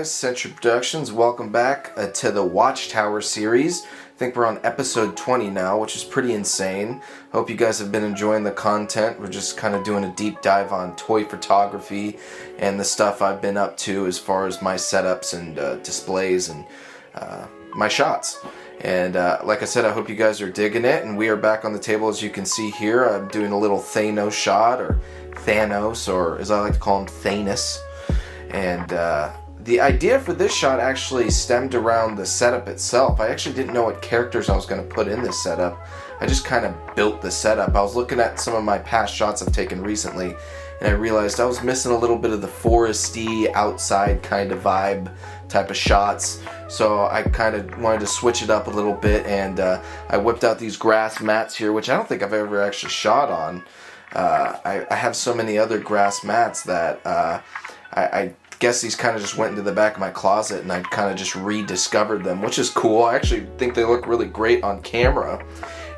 guys, Century Productions. Welcome back to the Watchtower series. I think we're on episode 20 now, which is pretty insane. Hope you guys have been enjoying the content. We're just kind of doing a deep dive on toy photography and the stuff I've been up to as far as my setups and displays and my shots. And like I said, I hope you guys are digging it, and we are back on the table. As you can see here, I'm doing a little Thanos shot, or Thanos, or as I like to call him, Thanos. And the idea for this shot actually stemmed around the setup itself. I actually didn't know what characters I was going to put in this setup. I just kind of built the setup. I was looking at some of my past shots I've taken recently, and I realized I was missing a little bit of the foresty, outside kind of vibe type of shots. So I kind of wanted to switch it up a little bit, and I whipped out these grass mats here, which I don't think I've ever actually shot on. I have so many other grass mats that I guess these kind of just went into the back of my closet, and I kind of just rediscovered them, which is cool. I actually think they look really great on camera,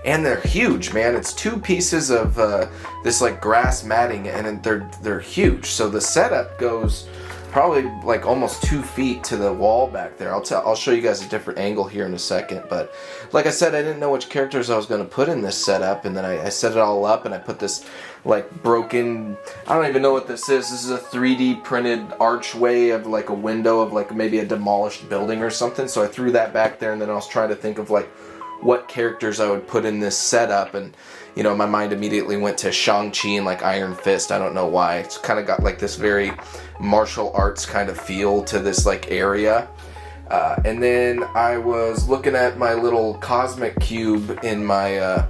and they're huge, man. It's two pieces of this like grass matting, and they're huge. So the setup goes probably like almost 2 feet to the wall back there. I'll show you guys a different angle here in a second, but like I said, I didn't know which characters I was going to put in this setup, and then I set it all up, and I put this like broken, I don't even know what this is. This is a 3D printed archway of like a window of like maybe a demolished building or something. So I threw that back there, and then I was trying to think of like what characters I would put in this setup, and you know, my mind immediately went to Shang-Chi and like Iron Fist. I don't know why. It's kind of got like this very martial arts kind of feel to this like area. And then I was looking at my little cosmic cube in my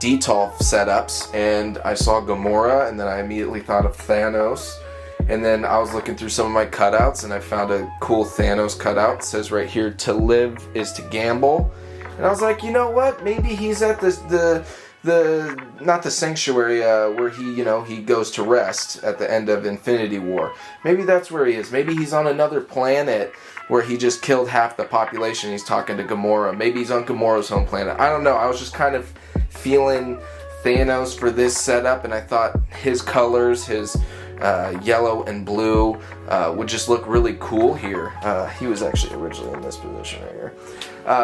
Detolf setups, and I saw Gamora, and then I immediately thought of Thanos. And then I was looking through some of my cutouts, and I found a cool Thanos cutout. It says right here, "To live is to gamble." And I was like, you know what? Maybe he's at the not the sanctuary where he goes to rest at the end of Infinity War. Maybe that's where he is. Maybe he's on another planet where he just killed half the population. He's talking to Gamora. Maybe he's on Gamora's home planet. I don't know. I was just kind of feeling Thanos for this setup, and I thought his colors, his yellow and blue, would just look really cool here. He was actually originally in this position right here.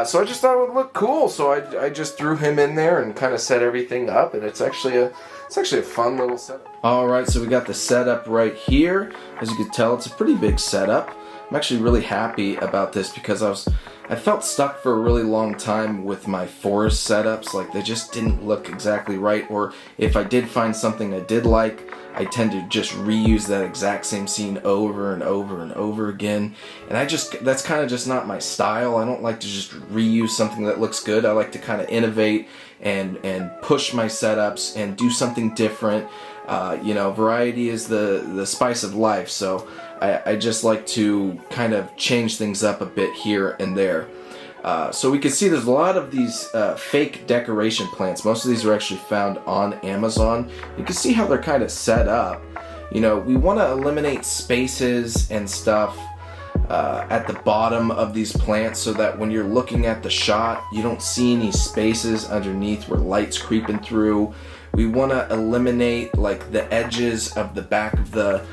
So I just thought it would look cool, so I just threw him in there and kind of set everything up, and it's actually a fun little setup. Alright, so we got the setup right here. As you can tell, it's a pretty big setup. I'm actually really happy about this because I felt stuck for a really long time with my forest setups. Like, they just didn't look exactly right, or if I did find something I did like, I tend to just reuse that exact same scene over and over and over again. And that's kind of just not my style. I don't like to just reuse something that looks good. I like to kind of innovate and push my setups and do something different. Variety is the spice of life, so I just like to kind of change things up a bit here and there. So we can see there's a lot of these fake decoration plants. Most of these are actually found on Amazon. You can see how they're kind of set up. You know, we want to eliminate spaces and stuff at the bottom of these plants so that when you're looking at the shot, you don't see any spaces underneath where light's creeping through. We want to eliminate like the edges of the back of the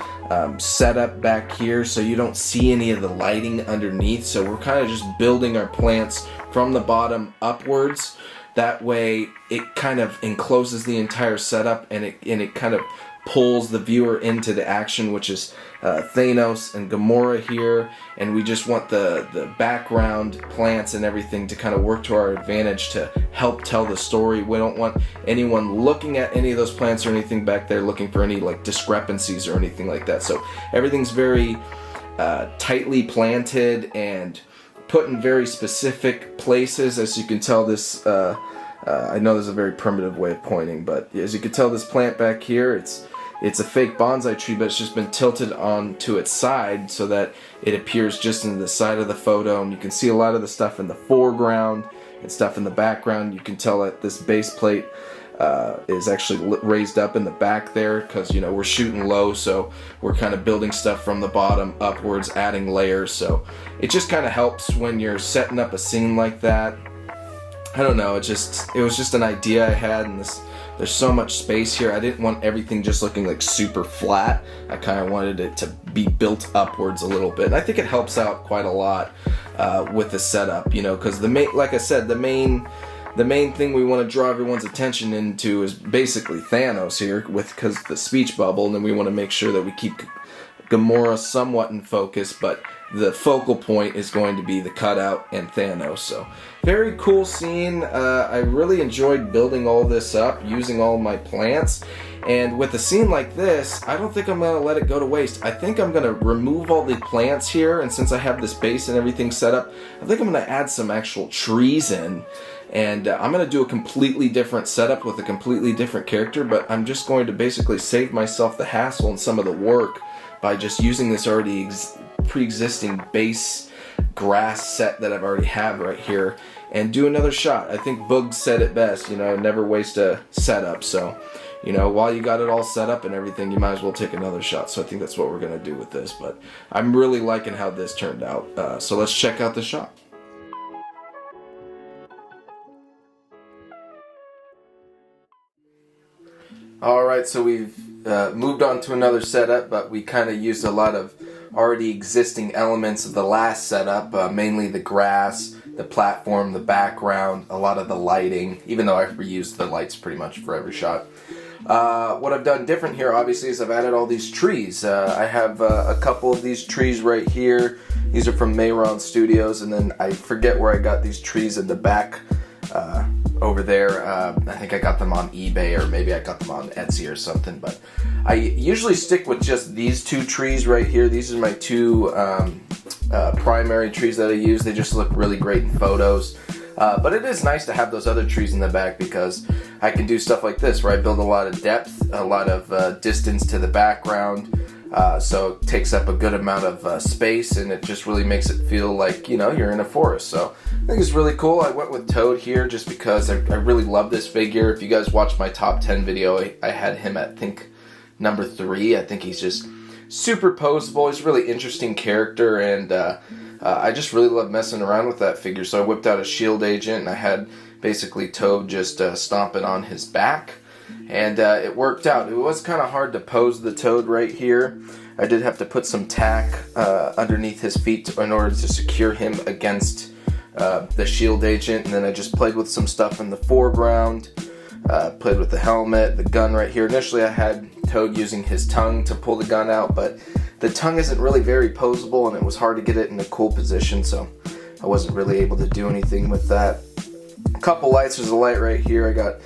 setup back here so you don't see any of the lighting underneath. So we're kind of just building our plants from the bottom upwards. That way it kind of encloses the entire setup, and it kind of pulls the viewer into the action, which is Thanos and Gamora here, and we just want the background plants and everything to kind of work to our advantage to help tell the story. We don't want anyone looking at any of those plants or anything back there looking for any like discrepancies or anything like that. So everything's very tightly planted and put in very specific places. As you can tell, this I know there's a very primitive way of pointing, but as you can tell, this plant back here, it's a fake bonsai tree, but it's just been tilted onto its side so that it appears just in the side of the photo, and you can see a lot of the stuff in the foreground and stuff in the background. You can tell that this base plate is actually raised up in the back there because, you know, we're shooting low, so we're kind of building stuff from the bottom upwards, adding layers. So it just kind of helps when you're setting up a scene like that. I don't know, it was just an idea I had, and there's so much space here. I didn't want everything just looking like super flat. I kind of wanted it to be built upwards a little bit. And I think it helps out quite a lot with the setup, you know, because like I said, the main thing we want to draw everyone's attention into is basically Thanos here, because the speech bubble, and then we want to make sure that we keep Gamora somewhat in focus, but the focal point is going to be the cutout and Thanos. So very cool scene. I really enjoyed building all this up, using all my plants, and with a scene like this, I don't think I'm going to let it go to waste. I think I'm going to remove all the plants here, and since I have this base and everything set up, I think I'm going to add some actual trees in. And I'm going to do a completely different setup with a completely different character, but I'm just going to basically save myself the hassle and some of the work by just using this already pre-existing base grass set that I've already have right here and do another shot. I think Boog said it best, you know, never waste a setup. So, you know, while you got it all set up and everything, you might as well take another shot. So I think that's what we're going to do with this, but I'm really liking how this turned out. So let's check out the shot. Alright, so we've moved on to another setup, but we kind of used a lot of already existing elements of the last setup, mainly the grass, the platform, the background, a lot of the lighting, even though I've reused the lights pretty much for every shot. What I've done different here, obviously, is I've added all these trees. I have a couple of these trees right here. These are from Mayron Studios, and then I forget where I got these trees in the back over there. I think I got them on eBay, or maybe I got them on Etsy or something, but I usually stick with just these two trees right here. These are my two primary trees that I use. They just look really great in photos. But it is nice to have those other trees in the back, because I can do stuff like this where I build a lot of depth, a lot of distance to the background. So it takes up a good amount of space, and it just really makes it feel like, you know, you're in a forest. So I think it's really cool. I went with Toad here just because I really love this figure. If you guys watched my top 10 video, I had him at, I think, number 3. I think he's just super poseable. He's a really interesting character, and I just really love messing around with that figure. So I whipped out a shield agent, and I had basically Toad just stomping on his back. And it worked out. It was kind of hard to pose the Toad right here. I did have to put some tack underneath his feet in order to secure him against the shield agent. And then I just played with some stuff in the foreground. Played with the helmet, the gun right here. Initially I had Toad using his tongue to pull the gun out, but the tongue isn't really very poseable, and it was hard to get it in a cool position, so I wasn't really able to do anything with that. A couple lights. There's a light right here. I got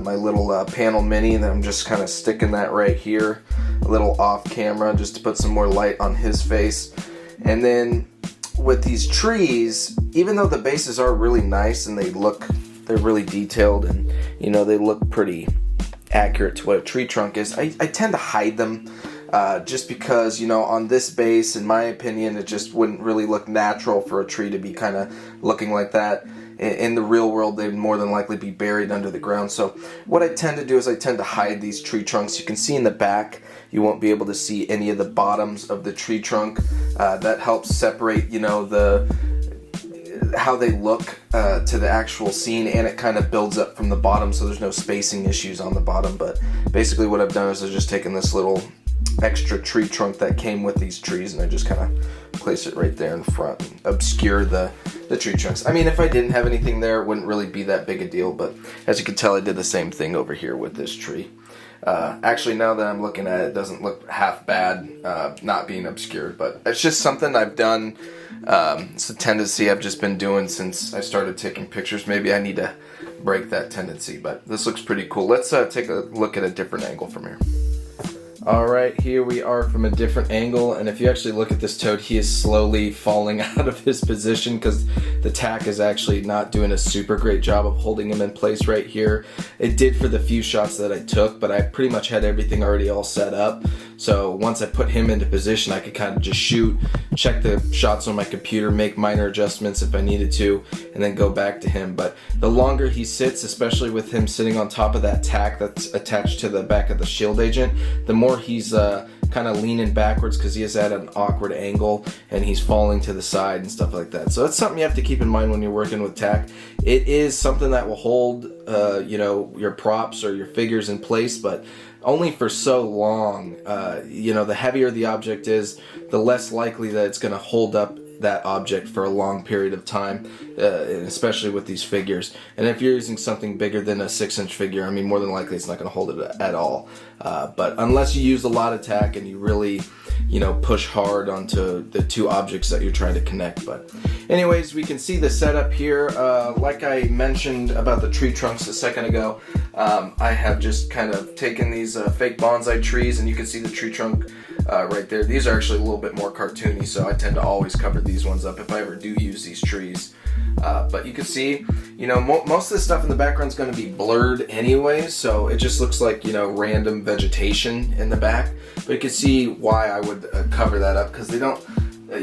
my little panel mini, and I'm just kind of sticking that right here, a little off camera, just to put some more light on his face. And then with these trees, even though the bases are really nice and they're really detailed, and you know, they look pretty accurate to what a tree trunk is, I tend to hide them just because, you know, on this base, in my opinion, it just wouldn't really look natural for a tree to be kind of looking like that. In the real world, they'd more than likely be buried under the ground. So what I tend to do is I tend to hide these tree trunks. You can see in the back, you won't be able to see any of the bottoms of the tree trunk. That helps separate, you know, how they look to the actual scene, and it kind of builds up from the bottom, so there's no spacing issues on the bottom. But basically what I've done is I've just taken this little extra tree trunk that came with these trees, and I just kind of place it right there in front and obscure the tree trunks. I mean, if I didn't have anything there, it wouldn't really be that big a deal, but as you can tell, I did the same thing over here with this tree. Actually, now that I'm looking at it, it doesn't look half bad not being obscured, but it's just something I've done. It's a tendency I've just been doing since I started taking pictures. Maybe I need to break that tendency, but this looks pretty cool. Let's take a look at a different angle from here. Alright, here we are from a different angle, and if you actually look at this Toad, he is slowly falling out of his position because the tack is actually not doing a super great job of holding him in place right here. It did for the few shots that I took, but I pretty much had everything already all set up. So once I put him into position, I could kind of just shoot, check the shots on my computer, make minor adjustments if I needed to, and then go back to him. But the longer he sits, especially with him sitting on top of that tack that's attached to the back of the shield agent, the more he's kind of leaning backwards because he is at an awkward angle and he's falling to the side and stuff like that. So that's something you have to keep in mind when you're working with tack. It is something that will hold, you know, your props or your figures in place, but only for so long. You know, the heavier the object is, the less likely that it's going to hold up that object for a long period of time, especially with these figures. And if you're using something bigger than a 6-inch figure, I mean, more than likely it's not going to hold it at all. But unless you use a lot of tack and you really, you know, push hard onto the two objects that you're trying to connect. But anyways, we can see the setup here. Like I mentioned about the tree trunks a second ago, I have just kind of taken these fake bonsai trees, and you can see the tree trunk right there. These are actually a little bit more cartoony, so I tend to always cover these ones up if I ever do use these trees. But you can see, you know, most of the stuff in the background is going to be blurred anyway, so it just looks like, you know, random vegetation in the back. But you can see why I would cover that up, because they don't,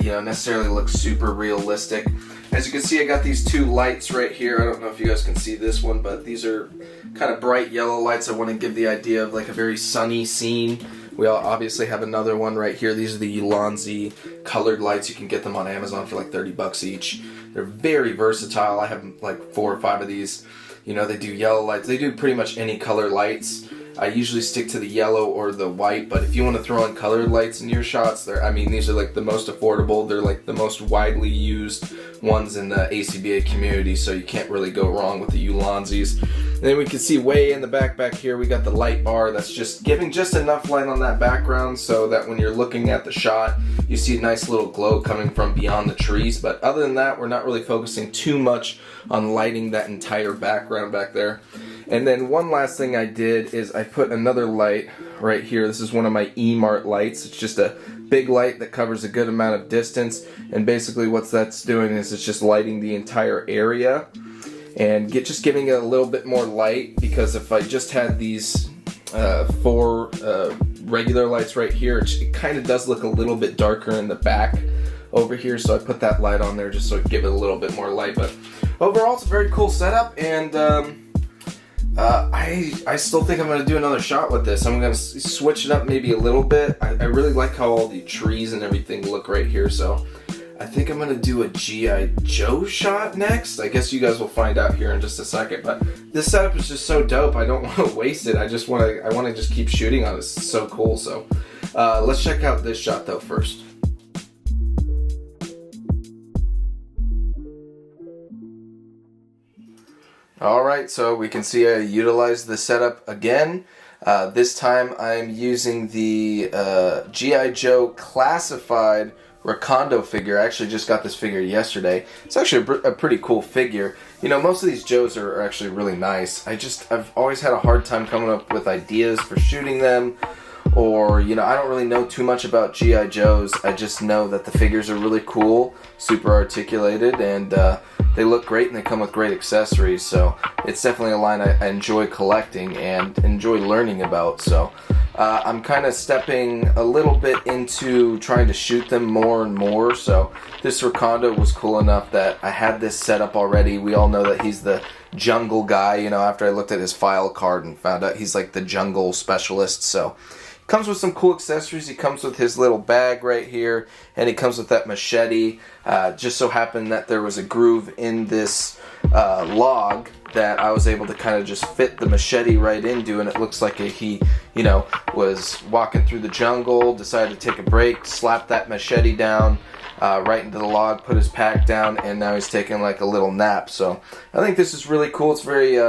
you know, necessarily look super realistic. As you can see, I got these two lights right here. I don't know if you guys can see this one, but these are kind of bright yellow lights. I want to give the idea of like a very sunny scene. We obviously have another one right here. These are the Ulanzi colored lights. You can get them on Amazon for like 30 bucks each. They're very versatile. I have like 4 or 5 of these. You know, they do yellow lights. They do pretty much any color lights. I usually stick to the yellow or the white, but if you want to throw in colored lights in your shots, I mean, these are like the most affordable. They're like the most widely used ones in the ACBA community, so you can't really go wrong with the Ulanzis. And then we can see way in the back here, we got the light bar that's just giving just enough light on that background so that when you're looking at the shot, you see a nice little glow coming from beyond the trees. But other than that, we're not really focusing too much on lighting that entire background back there. And then one last thing I did is I put another light right here. This is one of my E-Mart lights. It's just a big light that covers a good amount of distance, and basically what that's doing is it's just lighting the entire area and just giving it a little bit more light, because if I just had these 4 regular lights right here, it kind of does look a little bit darker in the back over here, so I put that light on there just so it give it a little bit more light. But overall, it's a very cool setup, and I still think I'm going to do another shot with this. I'm going to switch it up maybe a little bit. I really like how all the trees and everything look right here, so I think I'm going to do a G.I. Joe shot next. I guess you guys will find out here in just a second, but this setup is just so dope. I don't want to waste it. I want to just keep shooting on it. It's so cool. So let's check out this shot though first. Alright, so we can see I utilized the setup again. This time I'm using the G.I. Joe classified Rakondo figure. I actually just got this figure yesterday. It's actually a pretty cool figure. You know, most of these Joes are actually really nice. I've always had a hard time coming up with ideas for shooting them, or, you know, I don't really know too much about G.I. Joes. I just know that the figures are really cool, super articulated, and they look great, and they come with great accessories. So it's definitely a line I enjoy collecting and enjoy learning about. So I'm kind of stepping a little bit into trying to shoot them more and more. So this Rakondo was cool enough that I had this set up already. We all know that he's the jungle guy, you know, after I looked at his file card and found out he's like the jungle specialist. So comes with some cool accessories. He comes with his little bag right here, and he comes with that machete. Just so happened that there was a groove in this log that I was able to kind of just fit the machete right into, and it looks like he, you know, was walking through the jungle, decided to take a break, slapped that machete down right into the log, put his pack down, and now he's taking like a little nap. So I think this is really cool. It's very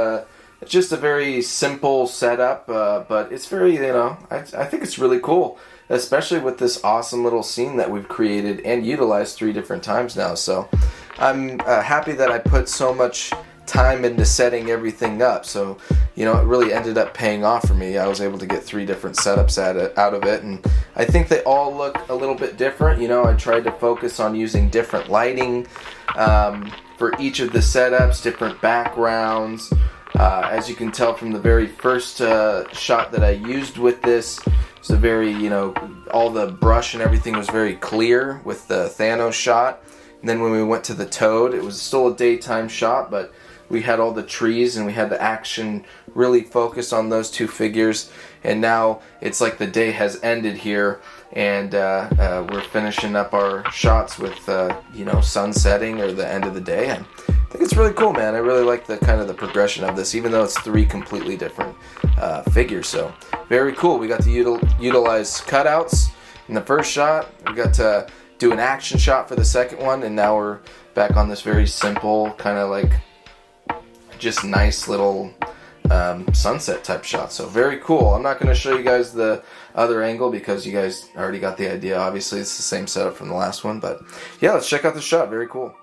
it's just a very simple setup, but it's very, you know, I think it's really cool, especially with this awesome little scene that we've created and utilized 3 different times now. So I'm happy that I put so much time into setting everything up. So, you know, it really ended up paying off for me. I was able to get 3 different setups out of it, and I think they all look a little bit different. You know, I tried to focus on using different lighting for each of the setups, different backgrounds. As you can tell from the very first shot that I used with this, it's a very, you know, all the brush and everything was very clear with the Thanos shot. And then when we went to the Toad, it was still a daytime shot, but we had all the trees and we had the action really focused on those two figures, and now it's like the day has ended here, and we're finishing up our shots with sun setting or the end of the day. And I think it's really cool, man. I really like the kind of the progression of this, even though it's three completely different figures. So very cool. We got to utilize cutouts in the first shot. We got to do an action shot for the second one, and now we're back on this very simple kind of like just nice little sunset type shot. So very cool. I'm not going to show you guys the other angle because you guys already got the idea. Obviously it's the same setup from the last one, but yeah, let's check out the shot. Very cool.